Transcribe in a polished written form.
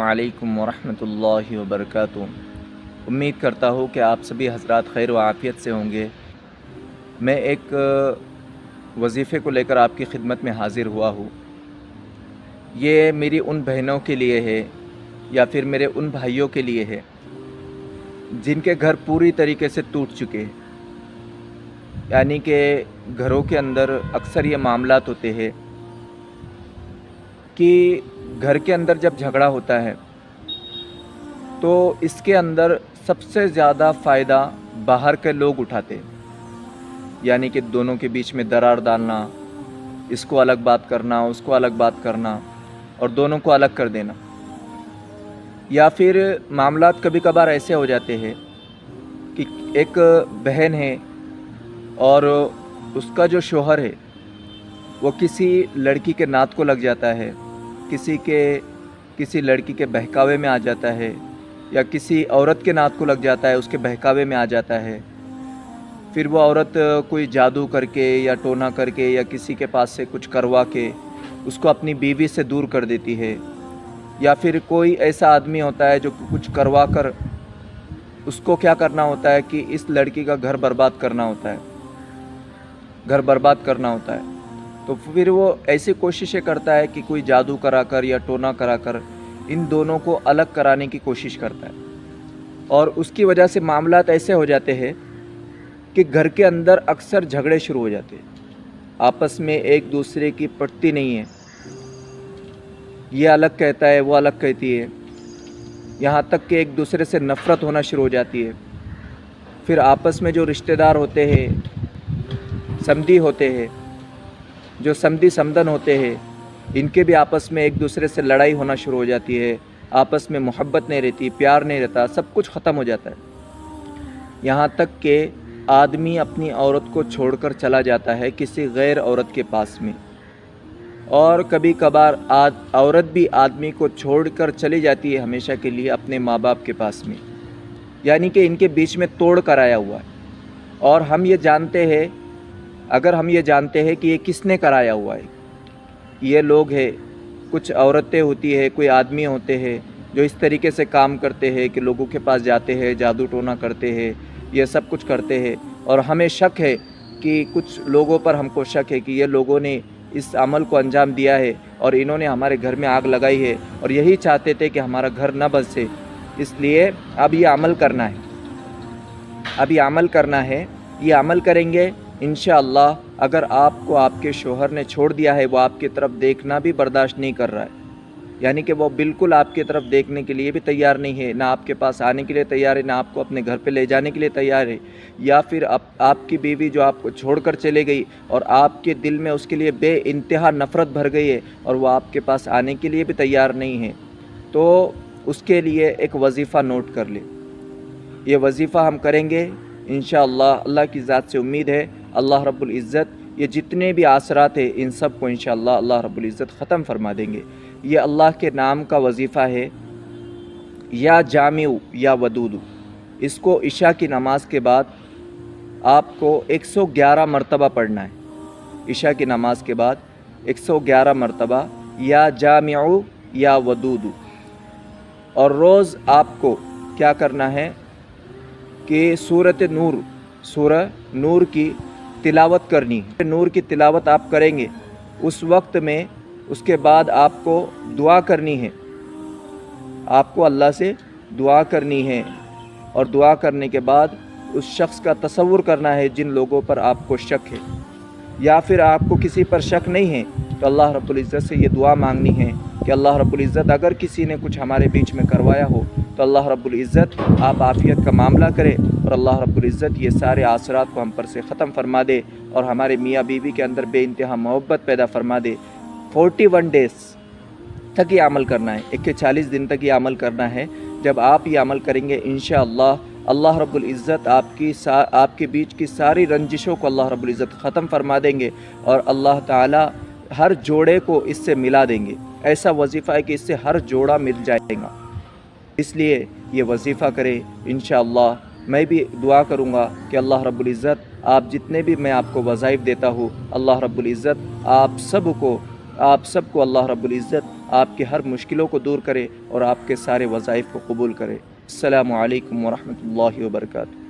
अस्सलामुअलैकुम वरहमतुल्लाहि वबरकातुहू। उम्मीद करता हूँ कि आप सभी हज़रात खैर व आफ़ियत से होंगे। मैं एक वज़ीफ़े को लेकर आपकी खिदमत में हाज़िर हुआ हूँ। ये मेरी उन बहनों के लिए है या फिर मेरे उन भाइयों के लिए है जिनके घर पूरी तरीके से टूट चुके हैं। यानी कि घरों के अंदर अक्सर ये मामलात होते हैं कि घर के अंदर जब झगड़ा होता है तो इसके अंदर सबसे ज़्यादा फ़ायदा बाहर के लोग उठाते हैं। यानी कि दोनों के बीच में दरार डालना, इसको अलग बात करना, उसको अलग बात करना और दोनों को अलग कर देना। या फिर मामलात कभी कभार ऐसे हो जाते हैं कि एक बहन है और उसका जो शौहर है वो किसी लड़की के नात को लग जाता है, किसी लड़की के बहकावे में आ जाता है या किसी औरत के नात को लग जाता है, उसके बहकावे में आ जाता है। फिर वो औरत कोई जादू करके या टोना करके या किसी के पास से कुछ करवा के उसको अपनी बीवी से दूर कर देती है। या फिर कोई ऐसा आदमी होता है जो कुछ करवा कर उसको क्या करना होता है कि इस लड़की का घर बर्बाद करना होता है। तो फिर वो ऐसी कोशिशें करता है कि कोई जादू कराकर या टोना कराकर इन दोनों को अलग कराने की कोशिश करता है। और उसकी वजह से मामलात ऐसे हो जाते हैं कि घर के अंदर अक्सर झगड़े शुरू हो जाते हैं। आपस में एक दूसरे की पटती नहीं है, ये अलग कहता है, वो अलग कहती है, यहाँ तक कि एक दूसरे से नफ़रत होना शुरू हो जाती है। फिर आपस में जो रिश्तेदार होते हैं, समधी होते हैं, जो समधी समदन होते हैं, इनके भी आपस में एक दूसरे से लड़ाई होना शुरू हो जाती है। आपस में मोहब्बत नहीं रहती, प्यार नहीं रहता, सब कुछ ख़त्म हो जाता है। यहाँ तक कि आदमी अपनी औरत को छोड़कर चला जाता है किसी गैर औरत के पास में। और कभी कभार औरत भी आदमी को छोड़कर चली जाती है हमेशा के लिए अपने माँ बाप के पास में। यानी कि इनके बीच में तोड़ कराया हुआ है। और अगर हम ये जानते हैं कि ये किसने कराया हुआ है, ये लोग हैं, कुछ औरतें होती है, कोई आदमी होते हैं जो इस तरीके से काम करते हैं कि लोगों के पास जाते हैं, जादू टोना करते हैं, ये सब कुछ करते हैं। और हमें शक है कि कुछ लोगों पर हमको शक है कि ये लोगों ने इस अमल को अंजाम दिया है और इन्होंने हमारे घर में आग लगाई है और यही चाहते थे कि हमारा घर न बसे। इसलिए अब ये अमल करना है, ये अमल करेंगे इंशाअल्लाह। अगर आपको आपके शौहर ने छोड़ दिया है, वो आपकी तरफ देखना भी बर्दाश्त नहीं कर रहा है, यानी कि वो बिल्कुल आपकी तरफ देखने के लिए भी तैयार नहीं है, ना आपके पास आने के लिए तैयार है, ना आपको अपने घर पे ले जाने के लिए तैयार है। या फिर आपकी बीवी जो आपको छोड़कर चले गई और आपके दिल में उसके लिए बेइंतहा नफ़रत भर गई है और वो आपके पास आने के लिए भी तैयार नहीं है, तो उसके लिए एक वज़ीफ़ा नोट कर ले। ये वज़ीफ़ा हम करेंगे इंशाअल्लाह। अल्लाह की ज़ात से उम्मीद है अल्लाह रब्बुल इज़्ज़त ये जितने भी आसरात हैं इन सब को इंशाअल्लाह अल्लाह रब्बुल इज़्ज़त ख़त्म फरमा देंगे। ये अल्लाह के नाम का वज़ीफ़ा है, या जामिउ या वदूदु। इसको इशा की नमाज़ के बाद आपको 111 मरतबा पढ़ना है। इशा की नमाज़ के बाद 111 मरतबा या जामिउ या वदूदु। और रोज़ आपको क्या करना है कि सूरह नूर की तिलावत करनी है। नूर की तिलावत आप करेंगे उस वक्त में, उसके बाद आपको दुआ करनी है, आपको अल्लाह से दुआ करनी है। और दुआ करने के बाद उस शख्स का तसव्वुर करना है जिन लोगों पर आपको शक है, या फिर आपको किसी पर शक नहीं है तो अल्लाह रब्बुल इज़्ज़त से ये दुआ मांगनी है कि अल्लाह रब्बुल इज़्ज़त अगर किसी ने कुछ हमारे बीच में करवाया हो तो अल्लाह रब्बुल इज़्ज़त आप आफ़ियत का मामला करें और अल्लाह रब्बुल इज़्ज़त ये सारे आसरात को हम पर से ख़त्म फरमा दे और हमारे मियाँ बीवी के अंदर बेइंतहा मोहब्बत पैदा फरमा दे। 41 डेज़ तक ये अमल करना है, 41 दिन तक ये अमल करना है। जब आप ये अमल करेंगे इंशाअल्लाह अल्लाह रब्बुल इज़्ज़त आपके बीच की सारी रंजिशों को अल्लाह रब्बुल इज़्ज़त ख़त्म फरमा देंगे और अल्लाह ताला हर जोड़े को इससे मिला देंगे। ऐसा वजीफ़ा है कि इससे हर जोड़ा मिल जाएगा। इसलिए ये वजीफ़ा करें इंशाअल्लाह। मैं भी दुआ करूँगा कि अल्लाह रब्बुल इज़्ज़त आप जितने भी मैं आपको वज़ाइफ देता हूँ, अल्लाह रब्बुल इज़्ज़त आप सबको अल्लाह रब्बुल इज़्ज़त آپ کی ہر مشکلوں کو دور کرے اور آپ کے سارے وظائف کو قبول کرے۔ السلام علیکم ورحمۃ اللہ وبرکاتہ۔